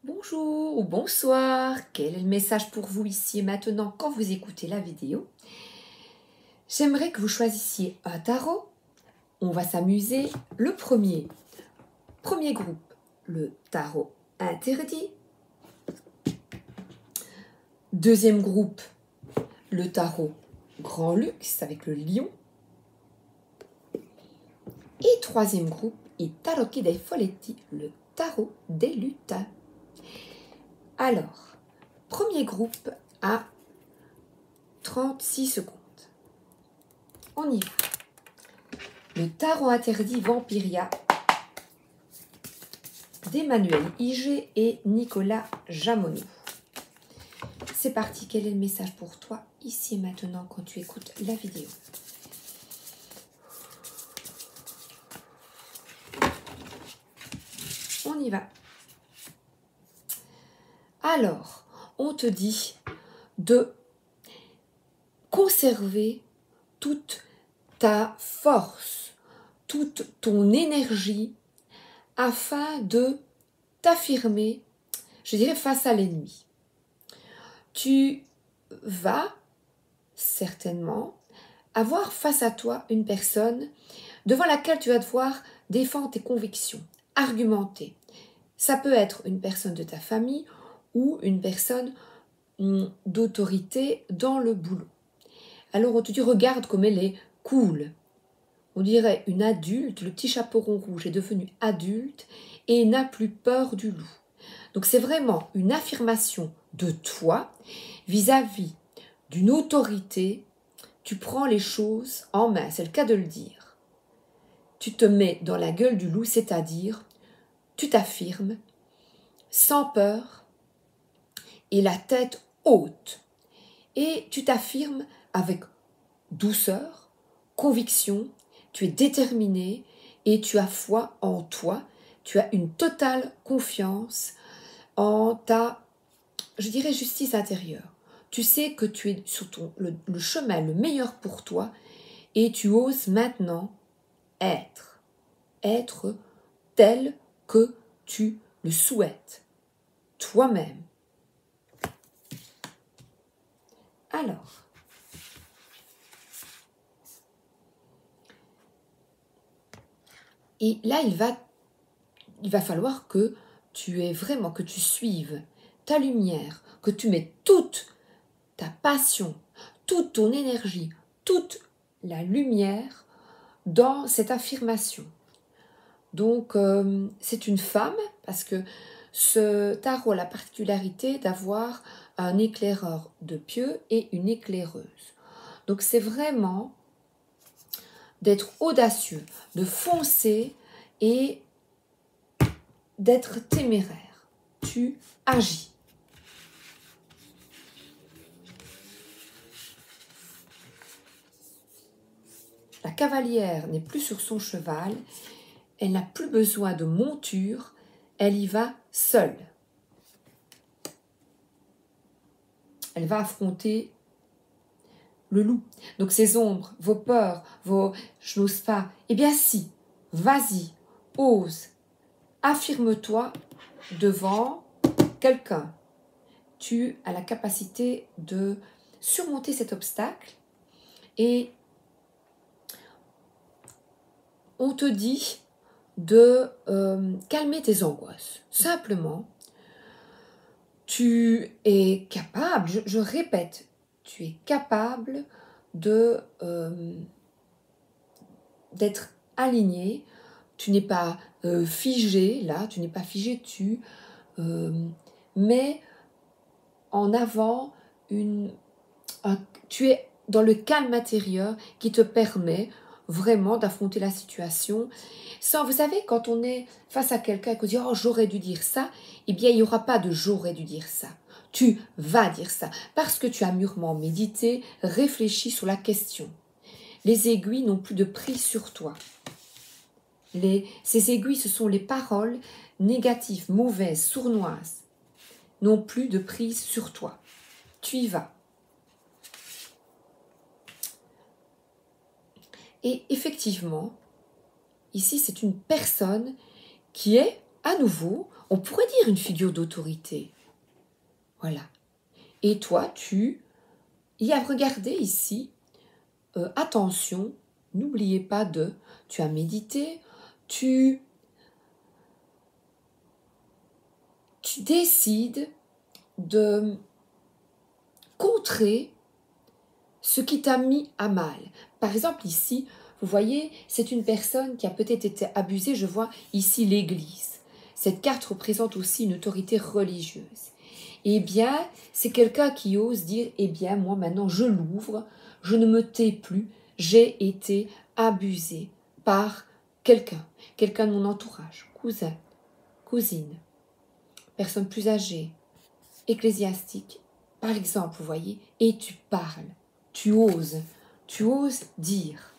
Bonjour ou bonsoir, quel est le message pour vous ici et maintenant quand vous écoutez la vidéo? J'aimerais que vous choisissiez un tarot. On va s'amuser. Le premier groupe, le tarot interdit. Deuxième groupe, le tarot grand luxe avec le lion. Et troisième groupe, i tarocchi dei folletti, le tarot des lutins. Alors, premier groupe à 36 secondes. On y va. Le tarot interdit Vampiria d'Emmanuel Iger et Nicolas Jamonou. C'est parti, quel est le message pour toi ici et maintenant quand tu écoutes la vidéo? On y va. Alors, on te dit de conserver toute ta force, toute ton énergie afin de t'affirmer, je dirais, face à l'ennemi. Tu vas certainement avoir face à toi une personne devant laquelle tu vas devoir défendre tes convictions, argumenter. Ça peut être une personne de ta famille ou une personne d'autorité dans le boulot. Alors on te dit, regarde comme elle est cool. On dirait une adulte, le petit chaperon rouge est devenu adulte et n'a plus peur du loup. Donc c'est vraiment une affirmation de toi vis-à-vis d'une autorité. Tu prends les choses en main, c'est le cas de le dire. Tu te mets dans la gueule du loup, c'est-à-dire tu t'affirmes sans peur et la tête haute. Et tu t'affirmes avec douceur, conviction, tu es déterminé et tu as foi en toi. Tu as une totale confiance en ta, je dirais, justice intérieure. Tu sais que tu es sur le chemin le meilleur pour toi et tu oses maintenant être tel que tu le souhaites, toi-même. Alors, et là, il va falloir que tu aies vraiment, que tu suives ta lumière, que tu mets toute ta passion, toute ton énergie, toute la lumière dans cette affirmation. Donc, c'est une femme, parce que ce tarot a la particularité d'avoir un éclaireur de pieux et une éclaireuse. Donc, c'est vraiment d'être audacieux, de foncer et d'être téméraire. Tu agis. La cavalière n'est plus sur son cheval, elle n'a plus besoin de monture, elle y va seule. Elle va affronter le loup. Donc ces ombres, vos peurs, vos « je n'ose pas », eh bien si, vas-y, ose, affirme-toi devant quelqu'un. Tu as la capacité de surmonter cet obstacle et on te dit de calmer tes angoisses. Simplement, tu es capable, je répète, tu es capable d'être aligné. Tu n'es pas figé, là, tu n'es pas figé, tu mets en avant tu es dans le calme intérieur qui te permet vraiment d'affronter la situation. Sans, vous savez, quand on est face à quelqu'un et qu'on dit « Oh, j'aurais dû dire ça », eh bien, il n'y aura pas de « j'aurais dû dire ça ». Tu vas dire ça parce que tu as mûrement médité, réfléchi sur la question. Les aiguilles n'ont plus de prise sur toi. Ces aiguilles, ce sont les paroles négatives, mauvaises, sournoises, n'ont plus de prise sur toi. Tu y vas. Et effectivement, ici, c'est une personne qui est, à nouveau, On pourrait dire une figure d'autorité. Voilà. Et toi, tu y as regardé ici. Attention, n'oubliez pas de... Tu as médité, tu décides de contrer ce qui t'a mis à mal. Par exemple, ici, vous voyez, c'est une personne qui a peut-être été abusée. Je vois ici l'Église. Cette carte représente aussi une autorité religieuse. Eh bien, c'est quelqu'un qui ose dire, eh bien, moi maintenant, je l'ouvre, je ne me tais plus, j'ai été abusé par quelqu'un de mon entourage, cousin, cousine, personne plus âgée, ecclésiastique, par exemple, vous voyez, et tu parles, tu oses dire.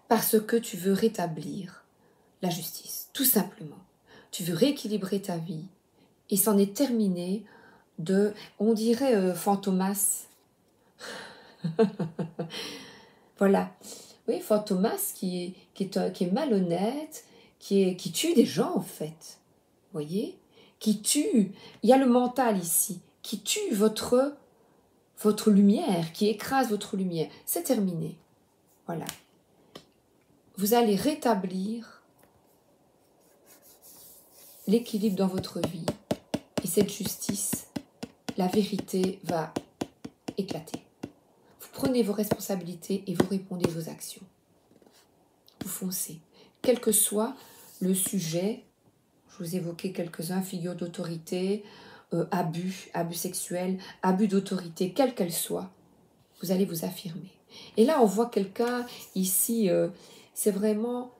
Parce que tu veux rétablir la justice, tout simplement. Tu veux rééquilibrer ta vie et c'en est terminé de, on dirait Fantomas. Voilà. Oui, Fantomas qui est malhonnête, qui tue des gens en fait. Vous voyez? Qui tue. Il y a le mental ici, qui tue votre lumière, qui écrase votre lumière. C'est terminé. Voilà. Vous allez rétablir l'équilibre dans votre vie. Et cette justice, la vérité va éclater. Vous prenez vos responsabilités et vous répondez vos actions. Vous foncez. Quel que soit le sujet, je vous évoquais quelques-uns, figure d'autorité, abus sexuel, abus d'autorité, quelle qu'elle soit, vous allez vous affirmer. Et là, on voit quelqu'un ici, c'est vraiment...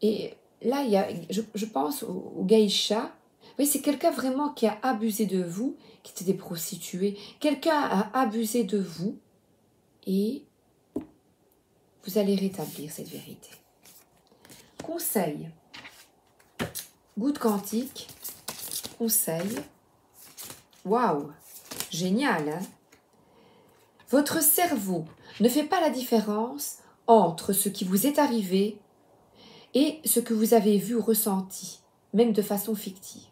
Et là, il y a, je pense au geisha. Oui, c'est quelqu'un vraiment qui a abusé de vous, qui était des prostituées. Quelqu'un a abusé de vous et vous allez rétablir cette vérité. Conseil. Goutte quantique. Conseil. Waouh, génial, hein? Votre cerveau ne fait pas la différence entre ce qui vous est arrivé et ce que vous avez vu ou ressenti, même de façon fictive.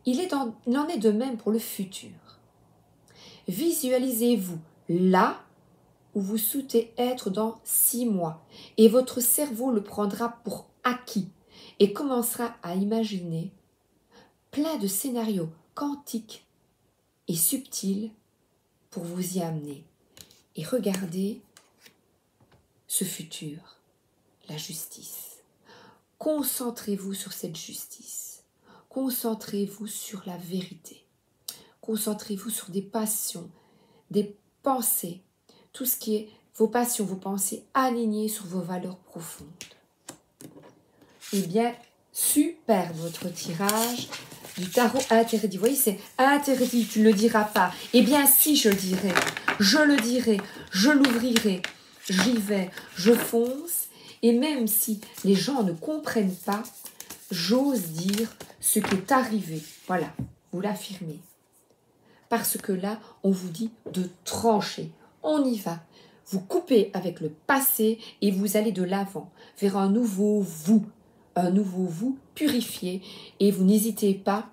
Il en est de même pour le futur. Visualisez-vous là où vous souhaitez être dans 6 mois et votre cerveau le prendra pour acquis et commencera à imaginer plein de scénarios quantiques et subtils pour vous y amener. Et regardez ce futur, la justice. Concentrez-vous sur cette justice. Concentrez-vous sur la vérité. Concentrez-vous sur des passions, des pensées, tout ce qui est vos passions, vos pensées alignées sur vos valeurs profondes. Eh bien, super votre tirage du tarot interdit. Vous voyez, c'est interdit, tu ne le diras pas. Eh bien, si, je le dirai. Je le dirai, je l'ouvrirai. J'y vais, je fonce. Et même si les gens ne comprennent pas, j'ose dire ce qui est arrivé. Voilà, vous l'affirmez. Parce que là, on vous dit de trancher. On y va. Vous coupez avec le passé et vous allez de l'avant vers un nouveau vous purifié. Et vous n'hésitez pas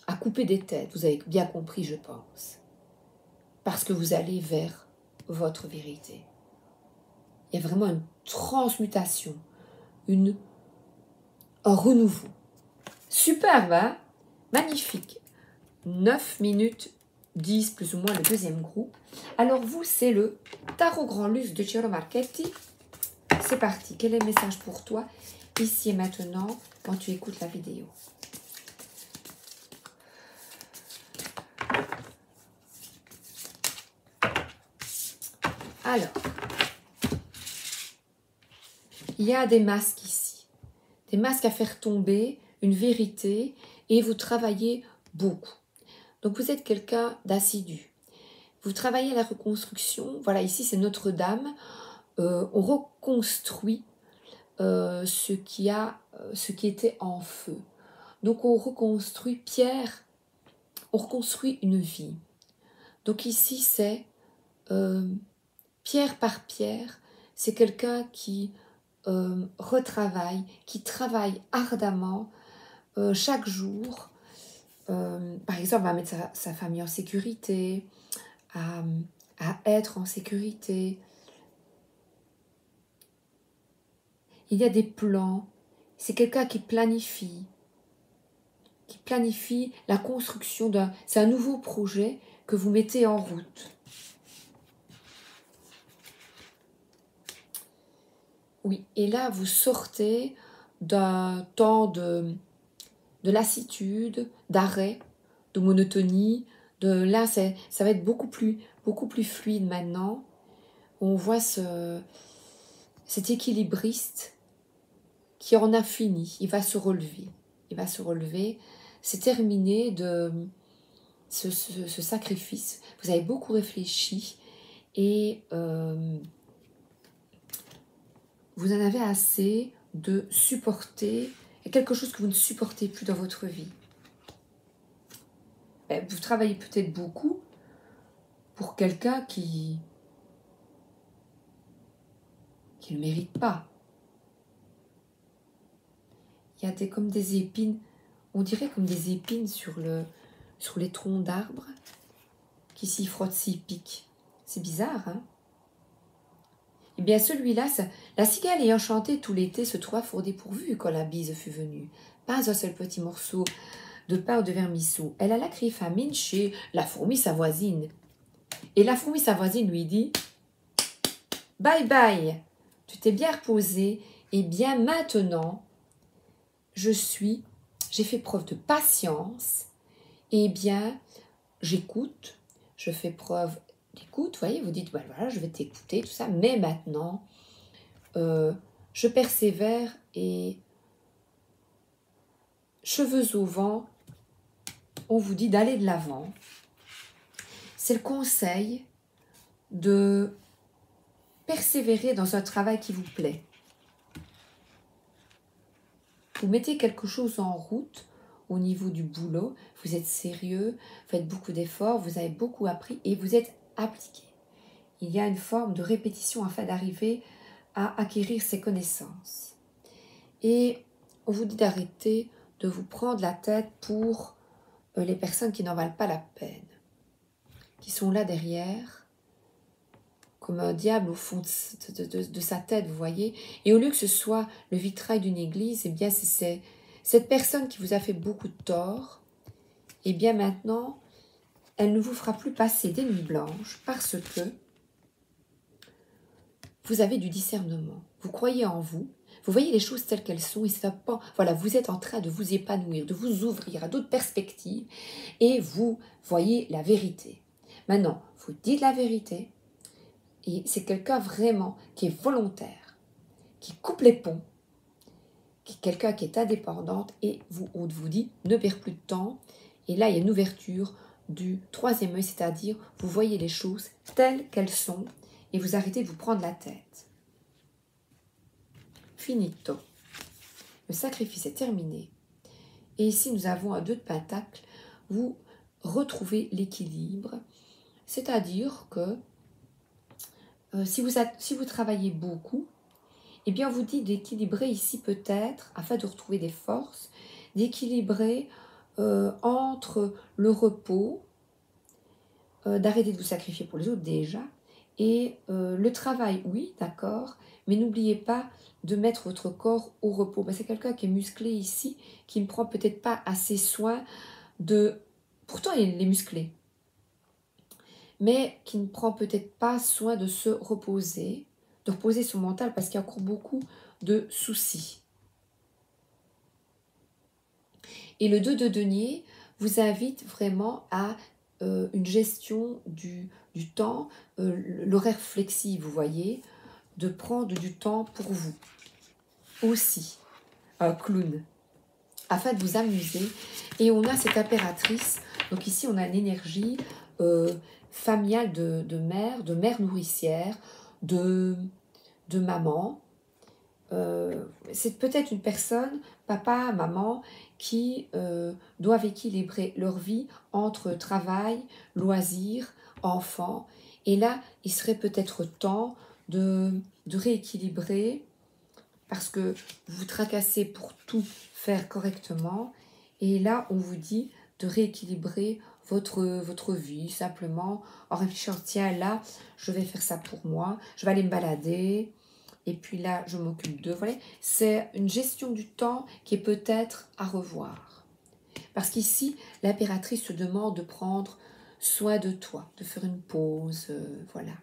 à couper des têtes. Vous avez bien compris, je pense. Parce que vous allez vers votre vérité. Il y a vraiment une transmutation, un renouveau. Superbe, hein? Magnifique. 9 minutes 10 plus ou moins le deuxième groupe. Alors vous, c'est le Tarot Grand Luxe de Ciro Marchetti. C'est parti. Quel est le message pour toi, ici et maintenant, quand tu écoutes la vidéo? Alors, il y a des masques ici. Des masques à faire tomber, une vérité, et vous travaillez beaucoup. Donc vous êtes quelqu'un d'assidu. Vous travaillez à la reconstruction. Voilà, ici c'est Notre-Dame. On reconstruit ce qui était en feu. Donc on reconstruit pierre, on reconstruit une vie. Donc ici c'est pierre par pierre, c'est quelqu'un qui retravaille, qui travaille ardemment chaque jour, par exemple, à mettre sa famille en sécurité, à, à être en sécurité. Il y a des plans. C'est quelqu'un qui planifie la construction d'un... C'est un nouveau projet que vous mettez en route. Oui, et là, vous sortez d'un temps de lassitude, d'arrêt, de monotonie. Là, ça va être beaucoup plus fluide maintenant. On voit cet équilibriste qui en a fini. Il va se relever. C'est terminé de ce sacrifice. Vous avez beaucoup réfléchi et vous en avez assez de supporter quelque chose que vous ne supportez plus dans votre vie. Vous travaillez peut-être beaucoup pour quelqu'un qui ne mérite pas. Il y a comme des épines, on dirait comme des épines sur les troncs d'arbres qui s'y frottent, s'y piquent. C'est bizarre, hein? Eh bien, celui-là, la cigale ayant chanté tout l'été se trouva fort dépourvue quand la bise fut venue. Pas un seul petit morceau de pain ou de vermisseau. Elle alla crier famine chez la fourmi sa voisine. Et la fourmi sa voisine lui dit « Bye bye, tu t'es bien reposé, et bien maintenant, j'ai fait preuve de patience, et bien, j'écoute, je fais preuve d'écoute, vous voyez, vous dites, voilà, je vais t'écouter, tout ça, mais maintenant, je persévère et cheveux au vent, on vous dit d'aller de l'avant. C'est le conseil de persévérer dans un travail qui vous plaît. Vous mettez quelque chose en route au niveau du boulot, vous êtes sérieux, vous faites beaucoup d'efforts, vous avez beaucoup appris et vous êtes appliqué. Il y a une forme de répétition afin d'arriver à acquérir ces connaissances. Et on vous dit d'arrêter de vous prendre la tête pour les personnes qui n'en valent pas la peine, qui sont là derrière, comme un diable au fond de sa tête, vous voyez. Et au lieu que ce soit le vitrail d'une église, eh bien c'est cette personne qui vous a fait beaucoup de tort, eh bien maintenant, elle ne vous fera plus passer des nuits blanches parce que vous avez du discernement. Vous croyez en vous, vous voyez les choses telles qu'elles sont et ça pas. Voilà, vous êtes en train de vous épanouir, de vous ouvrir à d'autres perspectives et vous voyez la vérité. Maintenant, vous dites la vérité et c'est quelqu'un vraiment qui est volontaire, qui coupe les ponts, qui est quelqu'un qui est indépendante et on vous dit ne perds plus de temps. Et là, il y a une ouverture du troisième œil, c'est-à-dire vous voyez les choses telles qu'elles sont et vous arrêtez de vous prendre la tête. Finito. Le sacrifice est terminé. Et ici, nous avons un 2 de Pentacle. Vous retrouvez l'équilibre. C'est-à-dire que si vous travaillez beaucoup, eh bien, on vous dit d'équilibrer ici peut-être, afin de retrouver des forces, d'équilibrer entre le repos, d'arrêter de vous sacrifier pour les autres déjà, et le travail, oui, d'accord, mais n'oubliez pas de mettre votre corps au repos. Ben, c'est quelqu'un qui est musclé ici, qui ne prend peut-être pas assez soin de... Pourtant, il est musclé, mais qui ne prend peut-être pas soin de se reposer, de reposer son mental, parce qu'il y a encore beaucoup de soucis. Et le 2 de denier vous invite vraiment à une gestion du temps, l'horaire flexible, vous voyez, de prendre du temps pour vous. Aussi, un clown, afin de vous amuser. Et on a cette impératrice, donc ici on a une énergie familiale de mère nourricière, de maman. C'est peut-être une personne, papa, maman, qui doivent équilibrer leur vie entre travail, loisirs, enfants. Et là, il serait peut-être temps de rééquilibrer parce que vous vous tracassez pour tout faire correctement. Et là, on vous dit de rééquilibrer votre vie, simplement en réfléchissant, tiens, là, je vais faire ça pour moi, je vais aller me balader, et puis là, je m'occupe d'eux. Voilà. C'est une gestion du temps qui est peut-être à revoir. Parce qu'ici, l'impératrice te demande de prendre soin de toi, de faire une pause, voilà.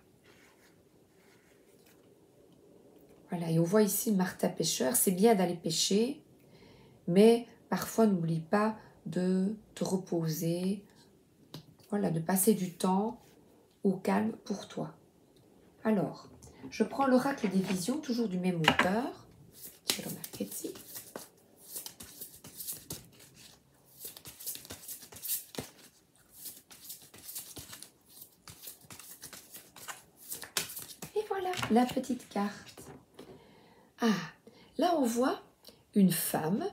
Voilà, et on voit ici Martha pêcheur, c'est bien d'aller pêcher, mais parfois n'oublie pas de te reposer, voilà, de passer du temps au calme pour toi. Alors, je prends l'oracle des visions, toujours du même auteur, Ciro Marchetti. Et voilà, la petite carte. Ah, là on voit une femme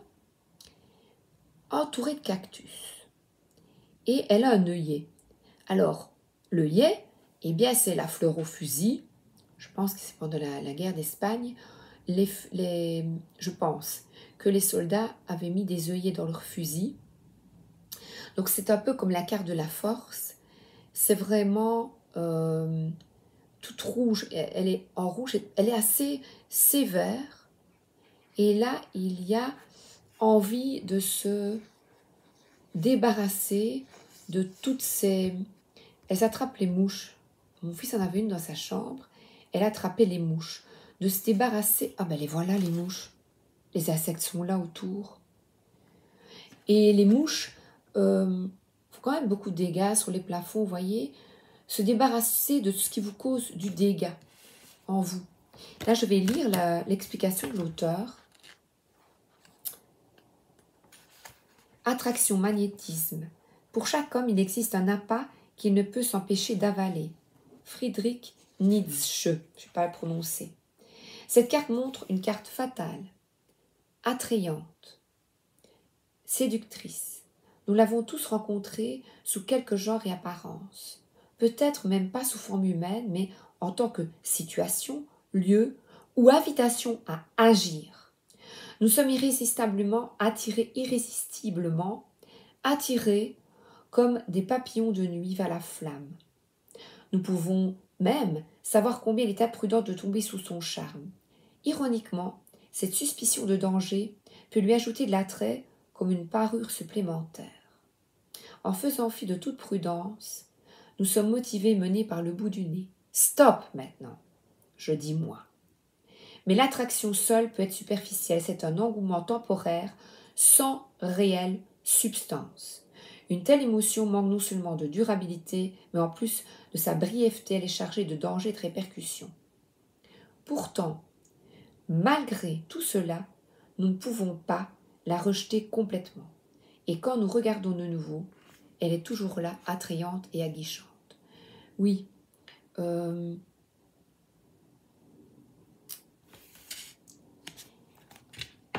entourée de cactus. Et elle a un œillet. Alors, l'œillet, eh bien, c'est la fleur au fusil. Je pense que c'est pendant la guerre d'Espagne. Je pense que les soldats avaient mis des œillets dans leurs fusils. Donc, c'est un peu comme la carte de la force. C'est vraiment toute rouge. Elle est en rouge. Elle est assez sévère. Et là, il y a envie de se débarrasser de toutes ces... Elle attrape les mouches. Mon fils en avait une dans sa chambre. Elle attrapait les mouches. De se débarrasser... Ah ben les voilà les mouches. Les insectes sont là autour. Et les mouches font quand même beaucoup de dégâts sur les plafonds, vous voyez. Se débarrasser de tout ce qui vous cause du dégât en vous. Là, je vais lire l'explication de l'auteur. Attraction, magnétisme. Pour chaque homme, il existe un appât qu'il ne peut s'empêcher d'avaler. Friedrich Nietzsche, je ne vais pas le prononcer. Cette carte montre une carte fatale, attrayante, séductrice. Nous l'avons tous rencontrée sous quelque genre et apparence. Peut-être même pas sous forme humaine, mais en tant que situation, lieu ou invitation à agir. Nous sommes irrésistiblement attirés comme des papillons de nuit vers la flamme. Nous pouvons même savoir combien il est imprudent de tomber sous son charme. Ironiquement, cette suspicion de danger peut lui ajouter de l'attrait comme une parure supplémentaire. En faisant fi de toute prudence, nous sommes motivés et menés par le bout du nez. Stop maintenant, je dis moi. Mais l'attraction seule peut être superficielle, c'est un engouement temporaire sans réelle substance. Une telle émotion manque non seulement de durabilité, mais en plus de sa brièveté, elle est chargée de dangers et de répercussions. Pourtant, malgré tout cela, nous ne pouvons pas la rejeter complètement. Et quand nous regardons de nouveau, elle est toujours là, attrayante et aguichante. Oui,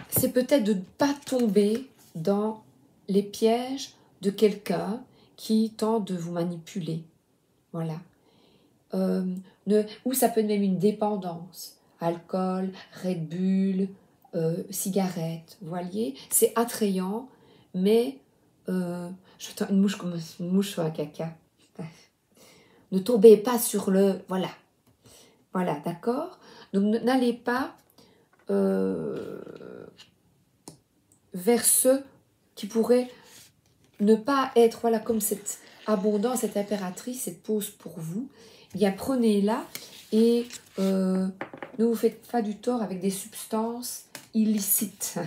c'est peut-être de ne pas tomber dans les pièges de quelqu'un qui tente de vous manipuler. Voilà. Ou ça peut être même une dépendance. Alcool, Red Bull, cigarette. Vous voyez, c'est attrayant, mais je une mouche comme une mouche sur un caca. Ne tombez pas sur le... Voilà. Voilà, d'accord? Donc n'allez pas vers ceux qui pourraient ne pas être, voilà, comme cette abondance, cette impératrice, cette pause pour vous. Eh bien, prenez-la et ne vous faites pas du tort avec des substances illicites,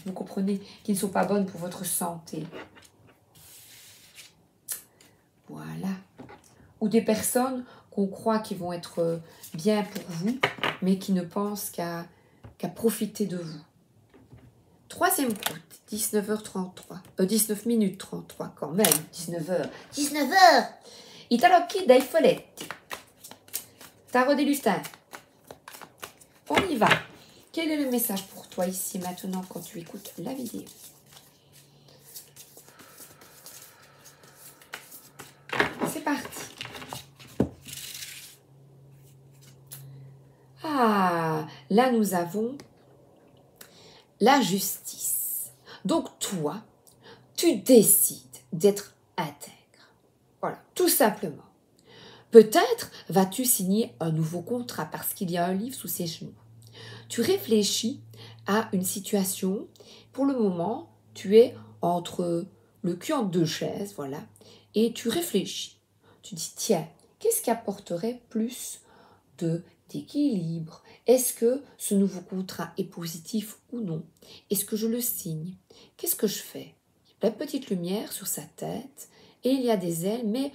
vous comprenez, qui ne sont pas bonnes pour votre santé. Voilà. Ou des personnes qu'on croit qui vont être bien pour vous, mais qui ne pensent qu'à profiter de vous. Troisième route, 19h33. 19 minutes 33 quand même, 19h. 19h. Italocchi dai folletti. Tarot des lustins. On y va. Quel est le message pour toi ici maintenant quand tu écoutes la vidéo? C'est parti. Ah, là nous avons la justice. Donc toi, tu décides d'être intègre. Voilà, tout simplement. Peut-être vas-tu signer un nouveau contrat parce qu'il y a un livre sous ses genoux. Tu réfléchis à une situation. Pour le moment, tu es entre le cul entre deux chaises, voilà, et tu réfléchis. Tu dis, tiens, qu'est-ce qui apporterait plus d'équilibre? Est-ce que ce nouveau contrat est positif ou non? Est-ce que je le signe? Qu'est-ce que je fais? La petite lumière sur sa tête et il y a des ailes, mais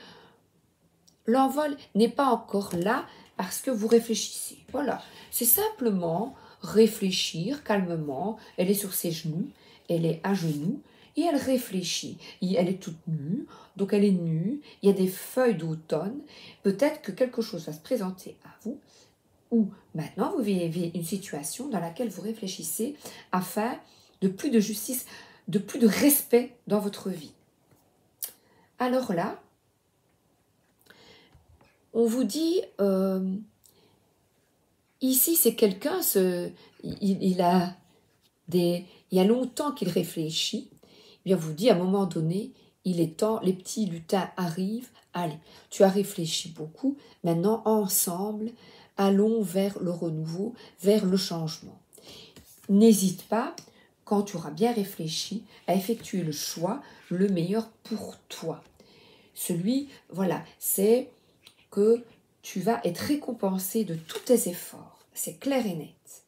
l'envol n'est pas encore là parce que vous réfléchissez. Voilà, c'est simplement réfléchir calmement. Elle est sur ses genoux, elle est à genoux et elle réfléchit. Elle est toute nue, donc elle est nue. Il y a des feuilles d'automne. Peut-être que quelque chose va se présenter à vous ou maintenant vous vivez une situation dans laquelle vous réfléchissez afin de plus de justice, de plus de respect dans votre vie. Alors là, on vous dit, ici c'est quelqu'un, il y a longtemps qu'il réfléchit, bien vous dit à un moment donné, il est temps, les petits lutins arrivent, allez, tu as réfléchi beaucoup, maintenant ensemble, allons vers le renouveau, vers le changement. N'hésite pas, quand tu auras bien réfléchi, à effectuer le choix le meilleur pour toi. Celui, voilà, c'est que tu vas être récompensé de tous tes efforts. C'est clair et net.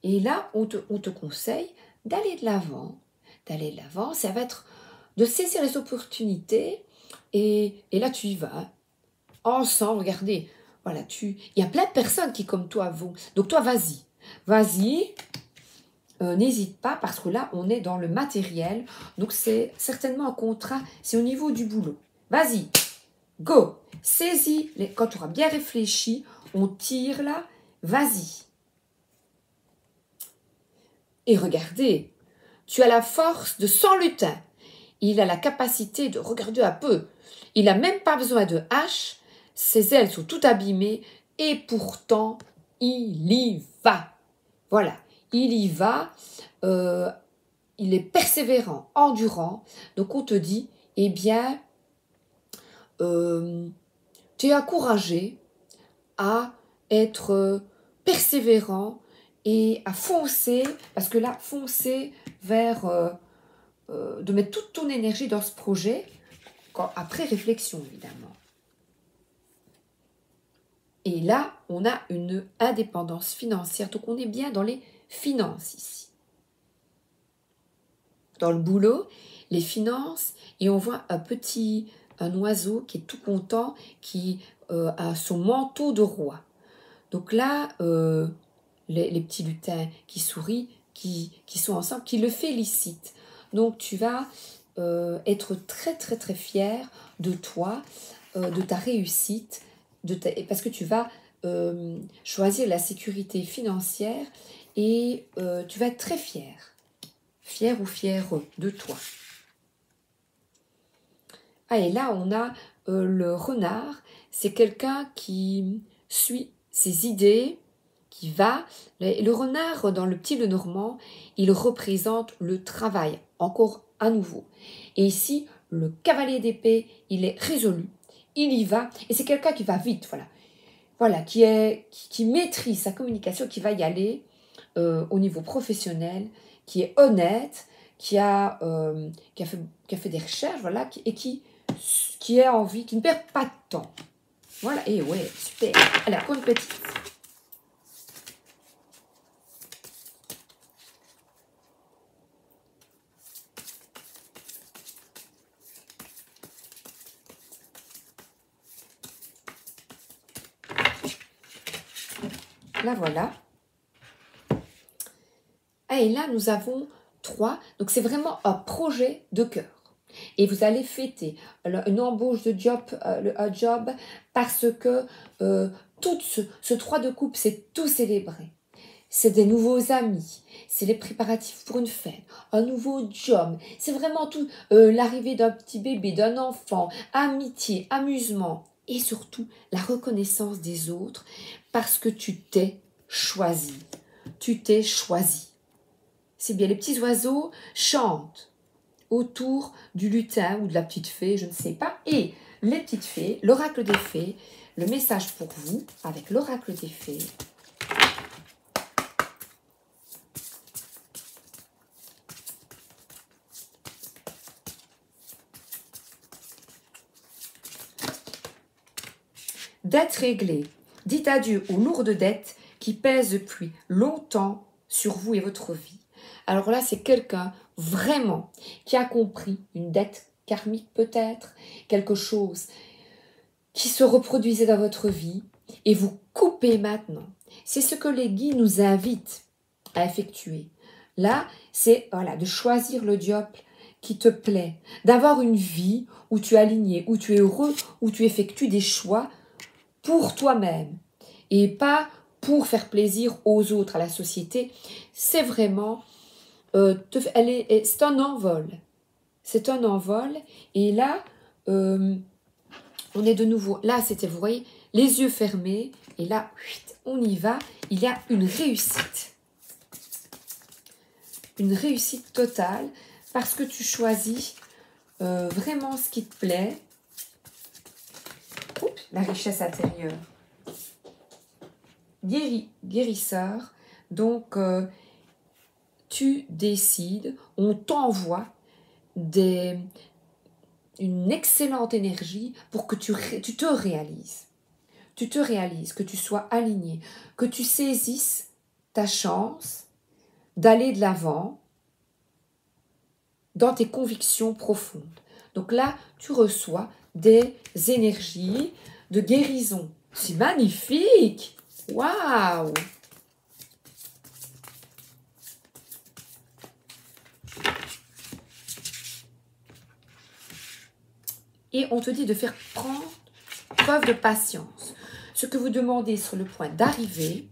Et là, on te conseille d'aller de l'avant. D'aller de l'avant, ça va être de saisir les opportunités. Et là, tu y vas. Ensemble, regardez. Voilà, il y a plein de personnes qui, comme toi, vont. Donc, toi, vas-y. Vas-y. N'hésite pas, parce que là, on est dans le matériel. Donc, c'est certainement un contrat. C'est au niveau du boulot. Vas-y. Go, saisis, quand tu auras bien réfléchi, on tire là, vas-y. Et regardez, tu as la force de 100 lutins. Il a la capacité de regarder un peu. Il n'a même pas besoin de hache, ses ailes sont toutes abîmées et pourtant, il y va. Voilà, il y va, il est persévérant, endurant. Donc on te dit, eh bien, tu es encouragé à être persévérant et à foncer, parce que là, foncer vers, de mettre toute ton énergie dans ce projet, après réflexion évidemment. Et là, on a une indépendance financière, donc on est bien dans les finances ici. Dans le boulot, les finances, et on voit un oiseau qui est tout content, qui a son manteau de roi. Donc là, les petits lutins qui sourient, qui sont ensemble, qui le félicitent. Donc tu vas être très très très fier de toi, de ta réussite, parce que tu vas choisir la sécurité financière et tu vas être très fier ou fière de toi. Ah, et là on a le renard, c'est quelqu'un qui suit ses idées, qui va. Le renard, dans le petit Lenormand, il représente le travail, encore à nouveau. Et ici, le cavalier d'épée, il est résolu, il y va, et c'est quelqu'un qui va vite, voilà, qui maîtrise sa communication, qui va y aller au niveau professionnel, qui est honnête, qui a fait des recherches, voilà, et qui a envie, qui ne perd pas de temps. Voilà, et ouais, super. Allez, encore une petite. Là, voilà. Et là, nous avons 3. Donc, c'est vraiment un projet de cœur. Et vous allez fêter une embauche de job, un job, parce que tout ce 3 de coupe, c'est tout célébré. C'est des nouveaux amis, c'est les préparatifs pour une fête, un nouveau job. C'est vraiment tout, l'arrivée d'un petit bébé, d'un enfant, amitié, amusement. Et surtout, la reconnaissance des autres, parce que tu t'es choisi. Tu t'es choisi. C'est bien, les petits oiseaux chantent autour du lutin ou de la petite fée, je ne sais pas. Et les petites fées, l'oracle des fées, le message pour vous avec l'oracle des fées. Dette réglée. Dites adieu aux lourdes dettes qui pèsent depuis longtemps sur vous et votre vie. Alors là, c'est quelqu'un vraiment qui a compris une dette karmique peut-être, quelque chose qui se reproduisait dans votre vie et vous coupez maintenant. C'est ce que les guides nous invitent à effectuer. Là, c'est voilà, de choisir le job qui te plaît, d'avoir une vie où tu es aligné, où tu es heureux, où tu effectues des choix pour toi-même et pas pour faire plaisir aux autres, à la société. C'est vraiment, c'est un envol. C'est un envol. Et là, on est de nouveau, là c'était, vous voyez, les yeux fermés. Et là, on y va. Il y a une réussite. Une réussite totale parce que tu choisis vraiment ce qui te plaît. Oups, la richesse intérieure. Guérisseur. Donc, tu décides, on t'envoie une excellente énergie pour que tu te réalises. Tu te réalises, que tu sois aligné, que tu saisisses ta chance d'aller de l'avant dans tes convictions profondes. Donc là, tu reçois des énergies de guérison. C'est magnifique! Waouh! Et on te dit de faire preuve de patience. Ce que vous demandez est sur le point d'arriver,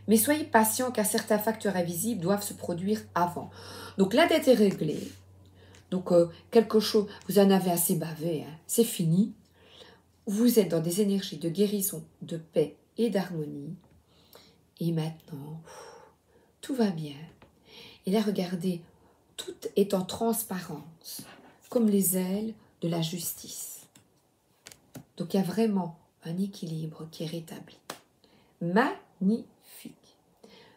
mais soyez patient car certains facteurs invisibles doivent se produire avant. Donc la dette est réglée. Donc quelque chose, vous en avez assez bavé, hein, c'est fini. Vous êtes dans des énergies de guérison, de paix et d'harmonie. Et maintenant, tout va bien. Et là, regardez, tout est en transparence, comme les ailes de la justice. Donc il y a vraiment un équilibre qui est rétabli. Magnifique.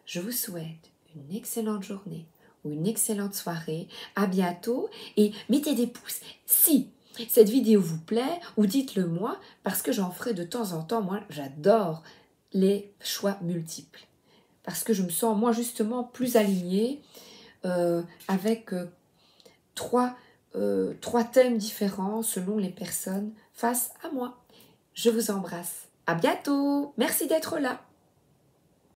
Je vous souhaite une excellente journée ou une excellente soirée. À bientôt et mettez des pouces si cette vidéo vous plaît ou dites-le moi parce que j'en ferai de temps en temps. Moi, j'adore les choix multiples parce que je me sens moi justement plus alignée avec trois thèmes différents selon les personnes face à moi. Je vous embrasse. À bientôt. Merci d'être là.